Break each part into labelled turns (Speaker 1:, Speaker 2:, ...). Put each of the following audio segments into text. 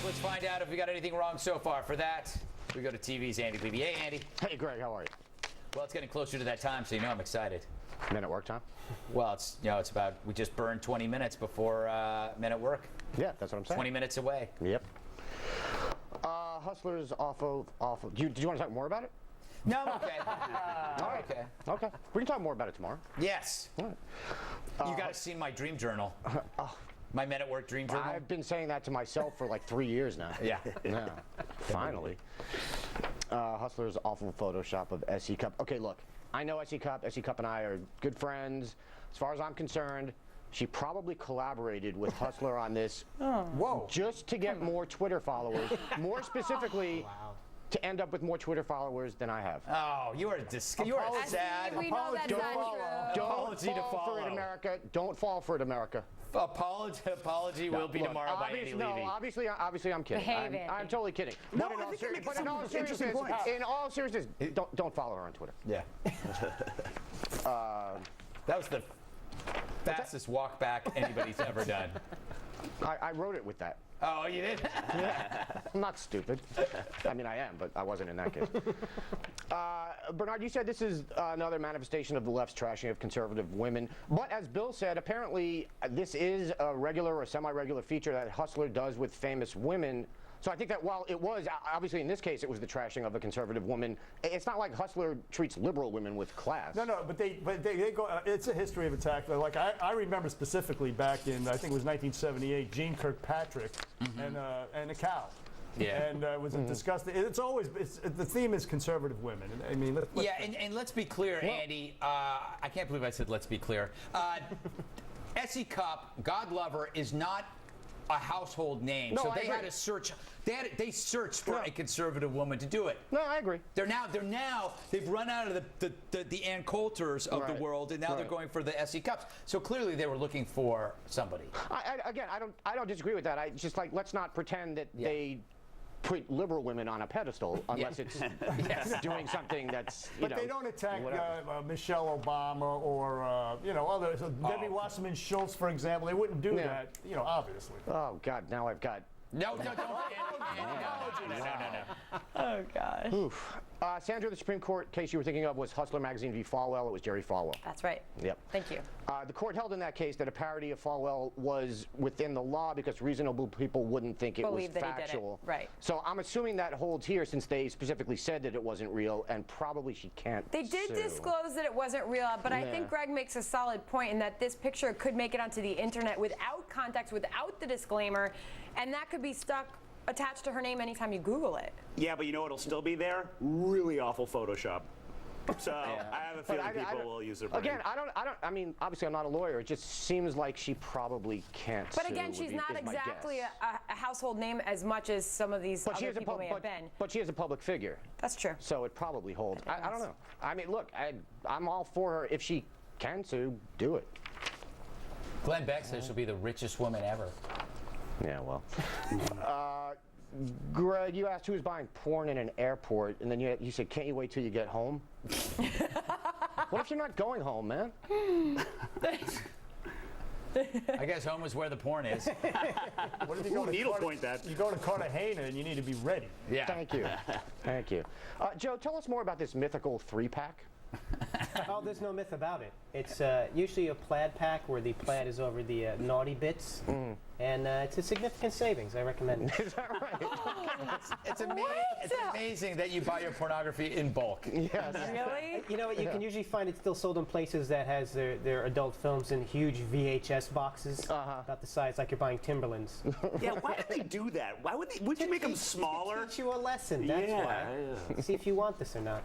Speaker 1: Let's find out if we got anything wrong so far. For that, we go to TV's Andy Levy. Hey, Andy.
Speaker 2: Hey, Greg, how are you?
Speaker 1: Well, it's getting closer to that time, so you know I'm excited.
Speaker 2: Men at work time?
Speaker 1: Well, it's about, we just burned 20 minutes before Men at Work.
Speaker 2: Yeah, that's what I'm saying.
Speaker 1: 20 minutes away.
Speaker 2: Yep. Hustlers awful. Did you want to talk more about it?
Speaker 1: No, I'm okay.
Speaker 2: All right.
Speaker 1: Okay.
Speaker 2: Okay. We can talk more about it tomorrow.
Speaker 1: Yes.
Speaker 2: All right.
Speaker 1: You got to see my dream journal. My Men at Work dream journal.
Speaker 2: I've been saying that to myself for like 3 years now.
Speaker 1: Yeah.
Speaker 2: Finally. Hustlers awful Photoshop of SE Cup. Okay, look. I know SE Cup. SE Cup and I are good friends. As far as I'm concerned, she probably collaborated with Hustler on this.
Speaker 1: Whoa.
Speaker 2: Just to get more Twitter followers. More specifically, to end up with more Twitter followers than I have.
Speaker 1: Oh, you are sad.
Speaker 3: We know that's not true.
Speaker 2: Don't
Speaker 1: Apology to
Speaker 2: fall for it,
Speaker 1: follow.
Speaker 2: America. Don't fall for it, America.
Speaker 1: Apology will be
Speaker 2: Look,
Speaker 1: tomorrow by Andy Levy.
Speaker 2: obviously I'm kidding.
Speaker 3: Behave, Andy.
Speaker 2: I'm totally kidding.
Speaker 4: No,
Speaker 2: But
Speaker 4: I think you're making some interesting
Speaker 2: seriousness,
Speaker 4: points.
Speaker 2: in all seriousness, don't follow her on Twitter.
Speaker 1: Yeah. That was the fastest walk back anybody's ever done.
Speaker 2: I wrote it with that.
Speaker 1: Oh, you did?
Speaker 2: I'm not stupid. I mean, I am, but I wasn't in that case. Bernard, you said this is another manifestation of the left's trashing of conservative women. But as Bill said, apparently this is a regular or semi-regular feature that Hustler does with famous women. So I think that while it was, obviously in this case, it was the trashing of a conservative woman, it's not like Hustler treats liberal women with class.
Speaker 4: No, but they go. It's a history of attack. Like I remember specifically back in, I think it was 1978, Jean Kirkpatrick and a cow.
Speaker 1: Yeah.
Speaker 4: And it was a disgusting. It's always the theme is conservative women. I mean,
Speaker 1: And let's be clear, Andy. I can't believe I said let's be clear. SE Cup, God love her, is not a household name.
Speaker 2: No,
Speaker 1: so
Speaker 2: I
Speaker 1: they
Speaker 2: agree.
Speaker 1: had to search. They searched for a conservative woman to do it.
Speaker 2: No, I agree.
Speaker 1: They've run out of the Ann Coulters of the world, and now they're going for the SE Cups. So clearly they were looking for somebody.
Speaker 2: I don't disagree with that. I just like, let's not pretend that they put liberal women on a pedestal unless it's doing something that's
Speaker 4: But they don't attack Michelle Obama or others. Debbie Wasserman Schultz, for example. They wouldn't do that. Obviously.
Speaker 2: Oh God! Now I've got.
Speaker 1: No.
Speaker 3: Oh, gosh.
Speaker 2: Oof. Sandra, the Supreme Court case you were thinking of was Hustler Magazine v. Falwell. It was Jerry Falwell.
Speaker 3: That's right.
Speaker 2: Yep.
Speaker 3: Thank you.
Speaker 2: The court held in that case that a parody of Falwell was within the law because reasonable people wouldn't think it
Speaker 3: Believe
Speaker 2: was
Speaker 3: that he did it.
Speaker 2: factual.
Speaker 3: Right.
Speaker 2: So I'm assuming that holds here since they specifically said that it wasn't real, and probably she can't
Speaker 3: They did
Speaker 2: sue.
Speaker 3: disclose that it wasn't real, but I think Greg makes a solid point in that this picture could make it onto the internet without context, without the disclaimer, and that could be attached to her name anytime you Google it.
Speaker 5: Yeah, but you know what'll still be there? Really awful Photoshop. So I have a feeling people will use their brain.
Speaker 2: Again, I mean, obviously I'm not a lawyer. It just seems like she probably can't
Speaker 3: But
Speaker 2: sue,
Speaker 3: again, she's not
Speaker 2: is my
Speaker 3: exactly
Speaker 2: guess.
Speaker 3: a household name as much as some of these other people may have been.
Speaker 2: But she is a public figure.
Speaker 3: That's true.
Speaker 2: So it probably holds. I don't know. I mean, look, I'm all for her. If she can sue, do it.
Speaker 1: Glenn Beck says she'll be the richest woman ever.
Speaker 2: Yeah, well. Greg, you asked who was buying porn in an airport, and then you said, can't you wait till you get home? What if you're not going home, man?
Speaker 1: I guess home is where the porn is.
Speaker 4: What if you go to
Speaker 5: needlepoint that?
Speaker 4: You go to Cartagena and you need to be ready.
Speaker 1: Yeah.
Speaker 2: Thank you. Thank you. Joe, tell us more about this mythical 3-pack.
Speaker 6: Oh, there's no myth about it. It's usually a plaid pack where the plaid is over the naughty bits, and it's a significant savings. I recommend it.
Speaker 2: Is that right?
Speaker 1: It's amazing that you buy your pornography in bulk.
Speaker 2: Yes.
Speaker 3: Really?
Speaker 6: You know what? You can usually find it still sold in places that has their adult films in huge VHS boxes about the size like you're buying Timberlands.
Speaker 5: Yeah, why would they do that? Why would they? Would you make them smaller?
Speaker 6: Teach you a lesson. That's why. See if you want this or not.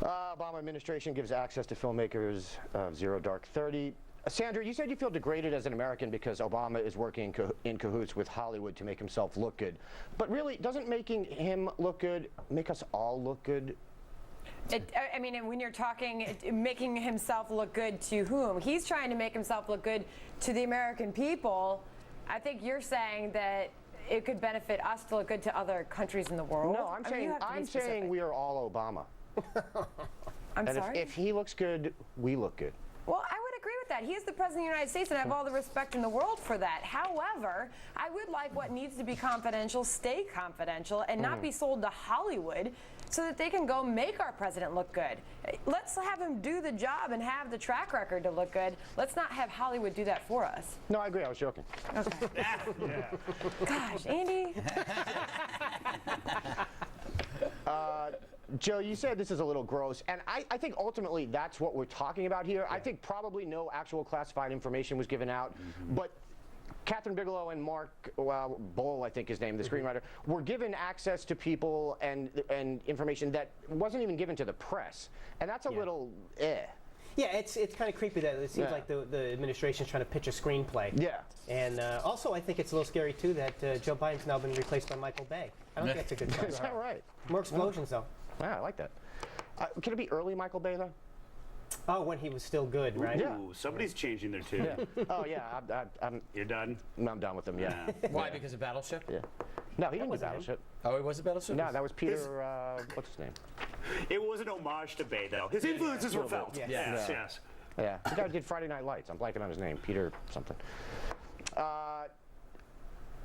Speaker 2: Obama administration gives access to filmmakers of Zero Dark 30. Sandra, you said you feel degraded as an American because Obama is working in cahoots with Hollywood to make himself look good. But really, doesn't making him look good make us all look good?
Speaker 3: I mean, when you're talking, making himself look good to whom? He's trying to make himself look good to the American people. I think you're saying that it could benefit us to look good to other countries in the world.
Speaker 2: No, I'm saying we are all Obama.
Speaker 3: I'm
Speaker 2: and
Speaker 3: sorry?
Speaker 2: if he looks good, we look good.
Speaker 3: Well, I would agree with with that. He is the President of the United States, and I have all the respect in the world for that. However, I would like what needs to be confidential stay confidential and not be sold to Hollywood so that they can go make our president look good. Let's have him do the job and have the track record to look good. Let's not have Hollywood do that for us.
Speaker 2: No, I agree. I was joking.
Speaker 3: Okay. Gosh, Andy.
Speaker 2: Joe, you said this is a little gross, and I think ultimately that's what we're talking about here. I think probably no actual classified information was given out, but Catherine Bigelow and Mark Bowl, I think his name, the screenwriter, were given access to people and information that wasn't even given to the press, and that's a little
Speaker 6: Yeah, it's kind of creepy that it seems like the administration's trying to pitch a screenplay.
Speaker 2: Yeah.
Speaker 6: And also, I think it's a little scary, too, that Joe Biden's now been replaced by Michael Bay. I don't think that's a good sign.
Speaker 2: Is that right?
Speaker 6: More explosions, though.
Speaker 2: Yeah, I like that. Can it be early Michael Bay, though?
Speaker 6: Oh, when he was still good, right?
Speaker 2: Yeah.
Speaker 5: Ooh, somebody's changing their tune.
Speaker 2: Oh, yeah, I'm
Speaker 5: You're done?
Speaker 2: done with him, yeah.
Speaker 1: Why? Because of Battleship?
Speaker 2: Yeah. No, he didn't do
Speaker 6: wasn't him.
Speaker 2: Battleship.
Speaker 1: Oh, it was a Battleship?
Speaker 2: No, that was Peter, what's his name?
Speaker 5: It was an homage to Bay, though. His influences were felt.
Speaker 6: Yes.
Speaker 5: Yes, yes.
Speaker 2: Yeah, the guy who did Friday Night Lights. I'm blanking on his name. Peter something.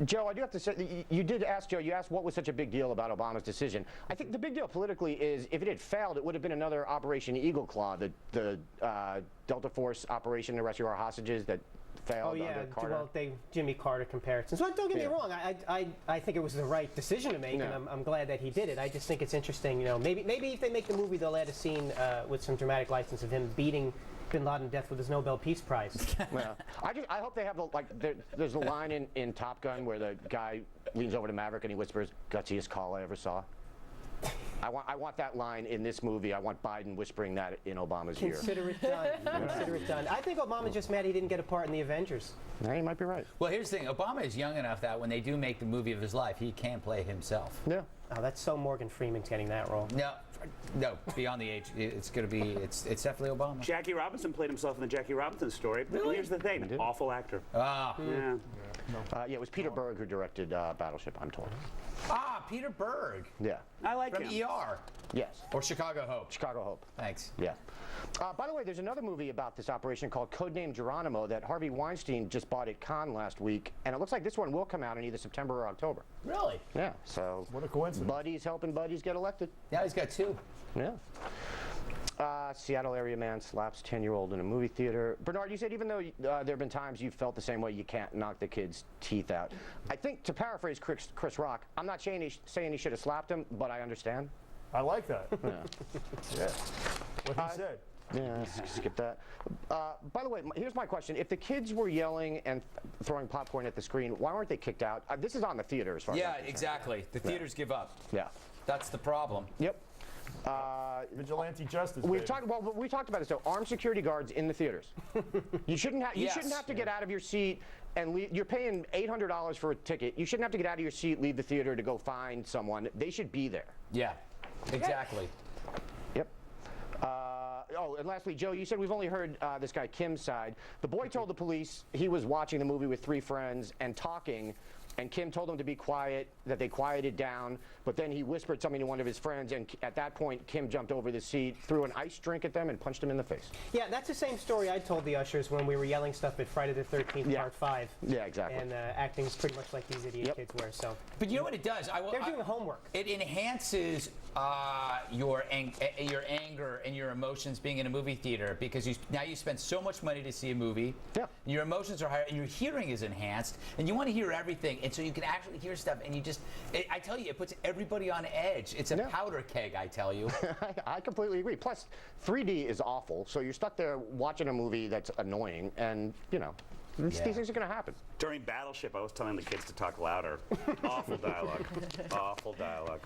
Speaker 2: Joe, I do have to say, you did ask, Joe, you asked what was such a big deal about Obama's decision. I think the big deal politically is if it had failed, it would have been another Operation Eagle Claw, the Delta Force operation to rescue our hostages that failed
Speaker 6: Oh, yeah.
Speaker 2: under Carter.
Speaker 6: Well, Jimmy Carter comparisons. Well, don't get me
Speaker 2: Yeah.
Speaker 6: wrong. I think it was the right decision to make,
Speaker 2: Yeah.
Speaker 6: and I'm glad that he did it. I just think it's interesting. You know, maybe if they make the movie, they'll add a scene with some dramatic license of him beating Bin Laden to death with his Nobel Peace Prize.
Speaker 2: Yeah. I hope they have there's a line in Top Gun where the guy leans over to Maverick and he whispers, "Gutsiest call I ever saw." I want that line in this movie. I want Biden whispering that in Obama's ear.
Speaker 6: Consider it done. Consider it done. I think Obama's just mad he didn't get a part in the Avengers.
Speaker 2: Yeah, you might be right.
Speaker 1: Well, here's the thing. Obama is young enough that when they do make the movie of his life, he can play himself.
Speaker 2: Yeah.
Speaker 6: Oh, that's so Morgan Freeman's getting that role.
Speaker 1: No, beyond the age. It's going to be, it's definitely Obama.
Speaker 5: Jackie Robinson played himself in the Jackie Robinson story. But here's the thing. Awful actor.
Speaker 1: Ah,
Speaker 5: Yeah.
Speaker 2: Yeah, it was Peter Berg who directed Battleship, I'm told.
Speaker 1: Peter Berg
Speaker 2: Yeah.
Speaker 5: I like
Speaker 1: from
Speaker 5: him.
Speaker 1: ER
Speaker 2: Yes.
Speaker 1: or Chicago Hope.
Speaker 2: Chicago Hope.
Speaker 1: Thanks.
Speaker 2: Yeah. By the way, there's another movie about this operation called Codename Geronimo that Harvey Weinstein just bought at Cannes last week, and it looks like this one will come out in either September or October.
Speaker 1: Really?
Speaker 2: Yeah, so
Speaker 4: What a coincidence.
Speaker 2: buddies helping buddies get elected.
Speaker 1: Yeah, he's got two.
Speaker 2: Yeah. Seattle area man slaps 10-year-old in a movie theater. Bernard, you said even though there have been times you've felt the same way, you can't knock the kid's teeth out. I think, to paraphrase Chris Rock, I'm not saying he should have slapped him, but I understand.
Speaker 4: I like that.
Speaker 2: Yeah.
Speaker 4: Yeah. What he said.
Speaker 2: Yeah, skip that. By the way, here's my question. If the kids were yelling and throwing popcorn at the screen, why weren't they kicked out? This is on the theater as far as
Speaker 1: Yeah,
Speaker 2: I'm concerned.
Speaker 1: exactly. The theaters give up.
Speaker 2: Yeah.
Speaker 1: That's the problem.
Speaker 2: Yep.
Speaker 4: Vigilante justice.
Speaker 2: We
Speaker 4: baby.
Speaker 2: talked about this though. Armed security guards in the theaters. You shouldn't have. You
Speaker 1: Yes.
Speaker 2: shouldn't have to get out of your seat and leave. You're paying $800 for a ticket. You shouldn't have to get out of your seat, leave the theater to go find someone. They should be there.
Speaker 1: Yeah, exactly.
Speaker 2: Yep. Oh, and lastly, Joe, you said we've only heard this guy Kim's side. The boy told the police he was watching the movie with 3 friends and talking, and Kim told him to be quiet, that they quieted down, but then he whispered something to one of his friends, and at that point, Kim jumped over the seat, threw an ice drink at them, and punched him in the face.
Speaker 6: Yeah, that's the same story I told the ushers when we were yelling stuff at Friday the 13th,
Speaker 2: Yeah.
Speaker 6: Part 5.
Speaker 2: Yeah, exactly.
Speaker 6: And acting pretty much like these idiot
Speaker 2: Yep.
Speaker 6: kids were. So
Speaker 1: But you know what it does?
Speaker 6: they're doing homework.
Speaker 1: It enhances your anger and your emotions being in a movie theater because now you spend so much money to see a movie.
Speaker 2: Yeah.
Speaker 1: Your emotions are higher and your hearing is enhanced and you want to hear everything and so you can actually hear stuff and I tell you, it puts everybody on edge. It's a
Speaker 2: Yeah.
Speaker 1: powder keg, I tell you.
Speaker 2: I completely agree. Plus, 3D is awful, so you're stuck there watching a movie that's annoying, and, you know, these things are going to happen.
Speaker 5: During Battleship, I was telling the kids to talk louder. Awful dialogue. Awful dialogue.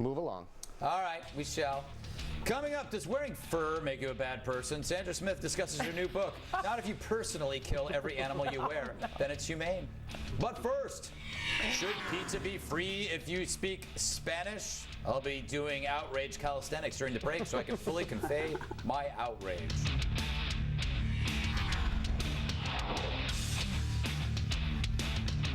Speaker 2: Move along.
Speaker 1: All right, we shall. Coming up, does wearing fur make you a bad person? Sandra Smith discusses her new book. Not if you personally kill every animal you wear, then it's humane. But first, should pizza be free if you speak Spanish? I'll be doing outrage calisthenics during the break so I can fully convey my outrage.